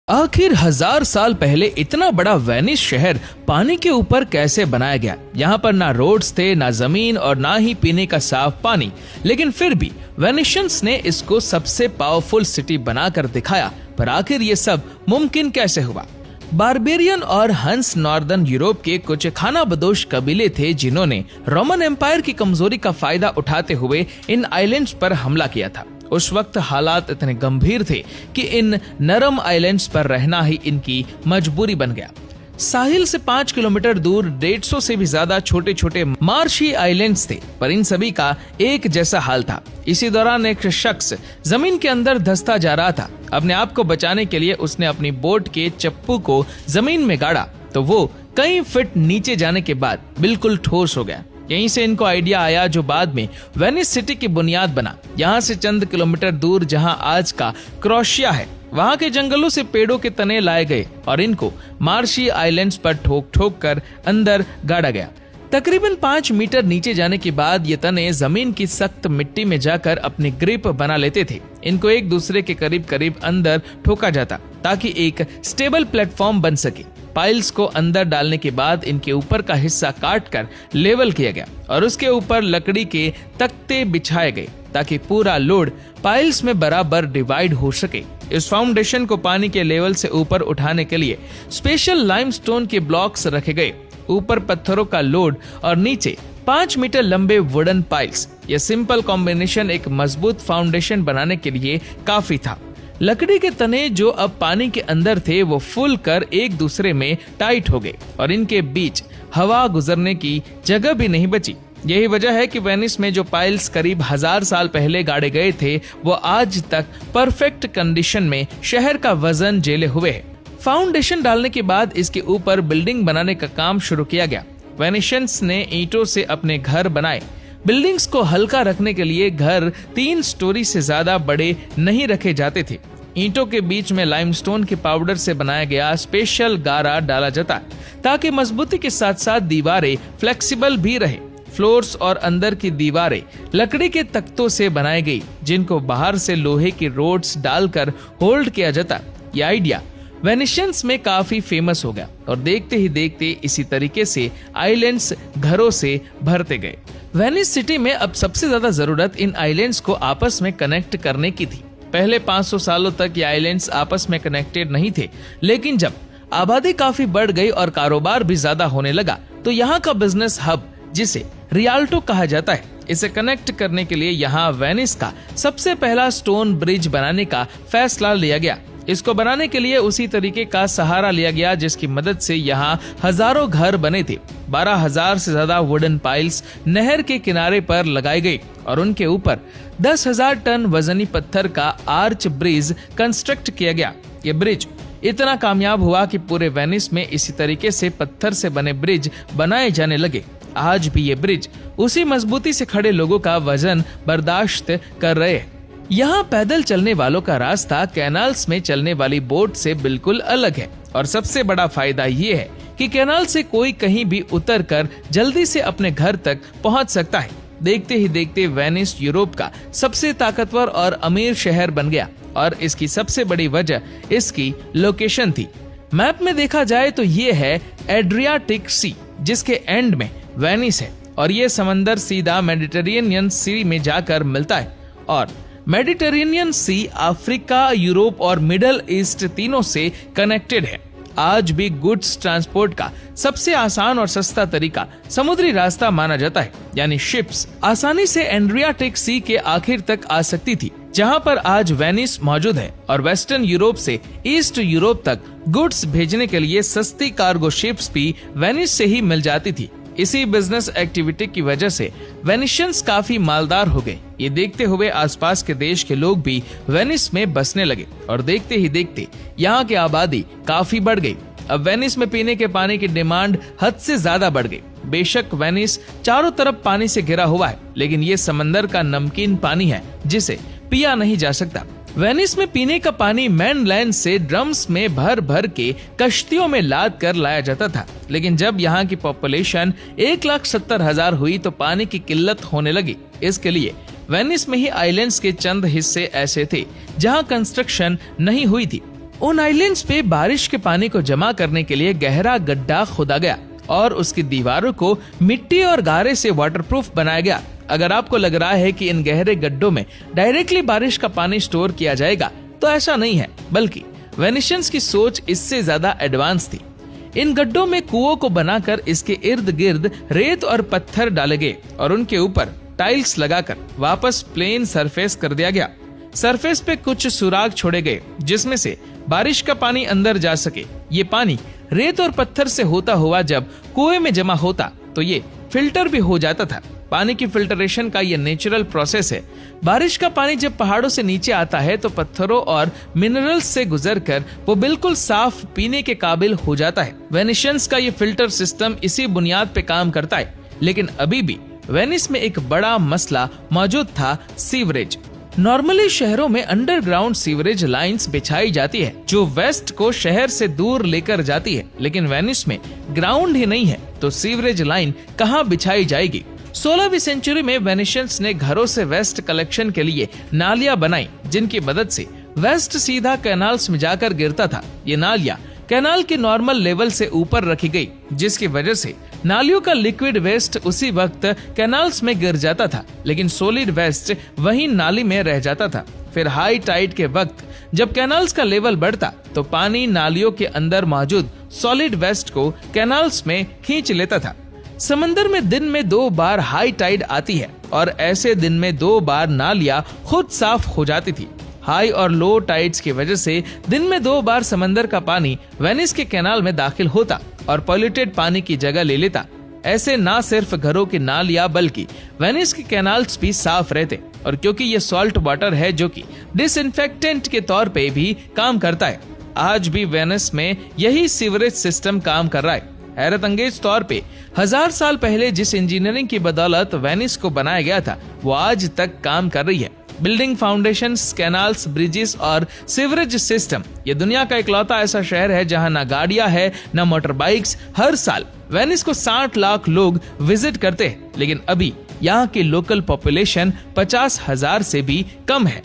आखिर 1000 साल पहले इतना बड़ा वेनिस शहर पानी के ऊपर कैसे बनाया गया। यहाँ पर ना रोड्स थे, ना जमीन और ना ही पीने का साफ पानी, लेकिन फिर भी वेनिशियंस ने इसको सबसे पावरफुल सिटी बनाकर दिखाया। पर आखिर ये सब मुमकिन कैसे हुआ? बारबेरियन और हंस नॉर्दर्न यूरोप के कुछ खानाबदोश कबीले थे जिन्होंने रोमन एम्पायर की कमजोरी का फायदा उठाते हुए इन आइलैंड्स पर हमला किया था। उस वक्त हालात इतने गंभीर थे कि इन नरम आइलैंड्स पर रहना ही इनकी मजबूरी बन गया। साहिल से 5 किलोमीटर दूर 150 से भी ज्यादा छोटे छोटे मार्शी आइलैंड्स थे, पर इन सभी का एक जैसा हाल था। इसी दौरान एक शख्स जमीन के अंदर धंसता जा रहा था। अपने आप को बचाने के लिए उसने अपनी बोट के चप्पू को जमीन में गाड़ा तो वो कई फीट नीचे जाने के बाद बिल्कुल ठोस हो गया। यहीं से इनको आइडिया आया जो बाद में वेनिस सिटी की बुनियाद बना। यहाँ से चंद किलोमीटर दूर जहाँ आज का क्रोएशिया है, वहाँ के जंगलों से पेड़ों के तने लाए गए और इनको मार्शी आइलैंड्स पर ठोक ठोक कर अंदर गाड़ा गया। तकरीबन 5 मीटर नीचे जाने के बाद ये तने जमीन की सख्त मिट्टी में जाकर अपनी ग्रिप बना लेते थे। इनको एक दूसरे के करीब करीब अंदर ठोका जाता ताकि एक स्टेबल प्लेटफॉर्म बन सके। पाइल्स को अंदर डालने के बाद इनके ऊपर का हिस्सा काट कर लेवल किया गया और उसके ऊपर लकड़ी के तख्ते बिछाए गए ताकि पूरा लोड पाइल्स में बराबर डिवाइड हो सके। इस फाउंडेशन को पानी के लेवल से ऊपर उठाने के लिए स्पेशल लाइमस्टोन के ब्लॉक्स रखे गए। ऊपर पत्थरों का लोड और नीचे 5 मीटर लंबे वुडन पाइल्स। यह सिंपल कॉम्बिनेशन एक मजबूत फाउंडेशन बनाने के लिए काफी था। लकड़ी के तने जो अब पानी के अंदर थे वो फूल कर एक दूसरे में टाइट हो गए और इनके बीच हवा गुजरने की जगह भी नहीं बची। यही वजह है कि वेनिस में जो पाइल्स करीब 1000 साल पहले गाड़े गए थे वो आज तक परफेक्ट कंडीशन में शहर का वजन झेले हुए है। फाउंडेशन डालने के बाद इसके ऊपर बिल्डिंग बनाने का काम शुरू किया गया। वेनिशियंस ने ईंटों से अपने घर बनाए। बिल्डिंग्स को हल्का रखने के लिए घर 3 स्टोरी से ज्यादा बड़े नहीं रखे जाते थे। ईंटों के बीच में लाइमस्टोन के पाउडर से बनाया गया स्पेशल गारा डाला जाता ताकि मजबूती के साथ साथ दीवारें फ्लेक्सिबल भी रहे। फ्लोर्स और अंदर की दीवारें लकड़ी के तख्तों से बनाई गई जिनको बाहर से लोहे की रोड्स डालकर होल्ड किया जाता। यह आइडिया वेनिशियंस में काफी फेमस हो गया और देखते ही देखते इसी तरीके से आइलैंड्स घरों से भरते गए। वेनिस सिटी में अब सबसे ज्यादा जरूरत इन आइलैंड्स को आपस में कनेक्ट करने की थी। पहले 500 सालों तक ये आइलैंड्स आपस में कनेक्टेड नहीं थे, लेकिन जब आबादी काफी बढ़ गई और कारोबार भी ज्यादा होने लगा तो यहाँ का बिजनेस हब, जिसे रियाल्टो कहा जाता है, इसे कनेक्ट करने के लिए यहाँ वेनिस का सबसे पहला स्टोन ब्रिज बनाने का फैसला लिया गया। इसको बनाने के लिए उसी तरीके का सहारा लिया गया जिसकी मदद से यहाँ हजारों घर बने थे। 12,000 से ज्यादा वुडन पाइल्स नहर के किनारे पर लगाई गई और उनके ऊपर 10,000 टन वजनी पत्थर का आर्च ब्रिज कंस्ट्रक्ट किया गया। ये ब्रिज इतना कामयाब हुआ कि पूरे वेनिस में इसी तरीके से पत्थर से बने ब्रिज बनाए जाने लगे। आज भी ये ब्रिज उसी मजबूती से खड़े लोगों का वजन बर्दाश्त कर रहे हैं। यहाँ पैदल चलने वालों का रास्ता कैनाल्स में चलने वाली बोट से बिल्कुल अलग है और सबसे बड़ा फायदा ये है कि कैनाल से कोई कहीं भी उतरकर जल्दी से अपने घर तक पहुँच सकता है। देखते ही देखते वेनिस यूरोप का सबसे ताकतवर और अमीर शहर बन गया और इसकी सबसे बड़ी वजह इसकी लोकेशन थी। मैप में देखा जाए तो ये है एड्रियाटिक सी, जिसके एंड में वेनिस है और ये समंदर सीधा मेडिटेरेनियन सी में जाकर मिलता है और मेडिटेरेनियन सी अफ्रीका, यूरोप और मिडल ईस्ट तीनों से कनेक्टेड है। आज भी गुड्स ट्रांसपोर्ट का सबसे आसान और सस्ता तरीका समुद्री रास्ता माना जाता है, यानी शिप्स आसानी से एड्रियाटिक सी के आखिर तक आ सकती थी, जहां पर आज वेनिस मौजूद है। और वेस्टर्न यूरोप से ईस्ट यूरोप तक गुड्स भेजने के लिए सस्ती कार्गो शिप्स भी वेनिस से ही मिल जाती थी। इसी बिजनेस एक्टिविटी की वजह से वेनिशियंस काफी मालदार हो गए। ये देखते हुए आसपास के देश के लोग भी वेनिस में बसने लगे और देखते ही देखते यहाँ की आबादी काफी बढ़ गई। अब वेनिस में पीने के पानी की डिमांड हद से ज्यादा बढ़ गई। बेशक वेनिस चारों तरफ पानी से घिरा हुआ है, लेकिन ये समंदर का नमकीन पानी है जिसे पिया नहीं जा सकता। वेनिस में पीने का पानी मेनलैंड से ड्रम्स में भर भर के कश्तियों में लाद कर लाया जाता था, लेकिन जब यहाँ की पॉपुलेशन 1,70,000 हुई तो पानी की किल्लत होने लगी। इसके लिए वेनिस में ही आइलैंड्स के चंद हिस्से ऐसे थे जहां कंस्ट्रक्शन नहीं हुई थी। उन आइलैंड्स पे बारिश के पानी को जमा करने के लिए गहरा गड्ढा खोदा गया और उसकी दीवारों को मिट्टी और गारे से वाटरप्रूफ बनाया गया। अगर आपको लग रहा है कि इन गहरे गड्ढों में डायरेक्टली बारिश का पानी स्टोर किया जाएगा, तो ऐसा नहीं है, बल्कि वेनिशियंस की सोच इससे ज्यादा एडवांस थी। इन गड्ढों में कुओं को बनाकर इसके इर्द गिर्द रेत और पत्थर डाले गए और उनके ऊपर टाइल्स लगाकर वापस प्लेन सरफेस कर दिया गया। सरफेस पे कुछ सुराग छोड़े गए जिसमें से बारिश का पानी अंदर जा सके। ये पानी रेत और पत्थर से होता हुआ जब कुएं में जमा होता तो ये फिल्टर भी हो जाता था। पानी की फिल्टरेशन का ये नेचुरल प्रोसेस है। बारिश का पानी जब पहाड़ों से नीचे आता है तो पत्थरों और मिनरल्स से गुजरकर वो बिल्कुल साफ पीने के काबिल हो जाता है। वेनिशियंस का ये फिल्टर सिस्टम इसी बुनियाद पे काम करता है। लेकिन अभी भी वेनिस में एक बड़ा मसला मौजूद था, सीवरेज। नॉर्मली शहरों में अंडरग्राउंड सीवरेज लाइंस बिछाई जाती है जो वेस्ट को शहर से दूर लेकर जाती है, लेकिन वेनिस में ग्राउंड ही नहीं है तो सीवरेज लाइन कहाँ बिछाई जाएगी। 16वीं सेंचुरी में वेनिशियंस ने घरों से वेस्ट कलेक्शन के लिए नालियां बनाई जिनकी मदद से वेस्ट सीधा कैनाल्स में जाकर गिरता था। ये नालियां कैनाल के नॉर्मल लेवल से ऊपर रखी गई जिसकी वजह से नालियों का लिक्विड वेस्ट उसी वक्त कैनाल्स में गिर जाता था, लेकिन सॉलिड वेस्ट वहीं नाली में रह जाता था। फिर हाई टाइड के वक्त जब कैनाल्स का लेवल बढ़ता तो पानी नालियों के अंदर मौजूद सॉलिड वेस्ट को कैनाल्स में खींच लेता था। समंदर में दिन में 2 बार हाई टाइड आती है और ऐसे दिन में 2 बार नालियां खुद साफ हो जाती थी। हाई और लो टाइड्स की वजह से दिन में 2 बार समंदर का पानी वेनिस के कैनाल में दाखिल होता और पॉल्यूटेड पानी की जगह ले लेता। ऐसे ना सिर्फ घरों की नालियां बल्कि वेनिस के कैनाल्स भी साफ रहते और क्योंकि ये सॉल्ट वाटर है जो कि डिसइंफेक्टेंट के तौर पे भी काम करता है। आज भी वेनिस में यही सीवरेज सिस्टम काम कर रहा है। हैरत अंगेज तौर पे 1000 साल पहले जिस इंजीनियरिंग की बदौलत वेनिस को बनाया गया था वो आज तक काम कर रही है। बिल्डिंग, फाउंडेशंस, कैनाल्स, ब्रिजेस और सीवरेज सिस्टम। ये दुनिया का इकलौता ऐसा शहर है जहां ना गाड़ियां है ना मोटर बाइक्स। हर साल वेनिस को 60 लाख लोग विजिट करते हैं, लेकिन अभी यहाँ की लोकल पॉपुलेशन 50,000 से भी कम है।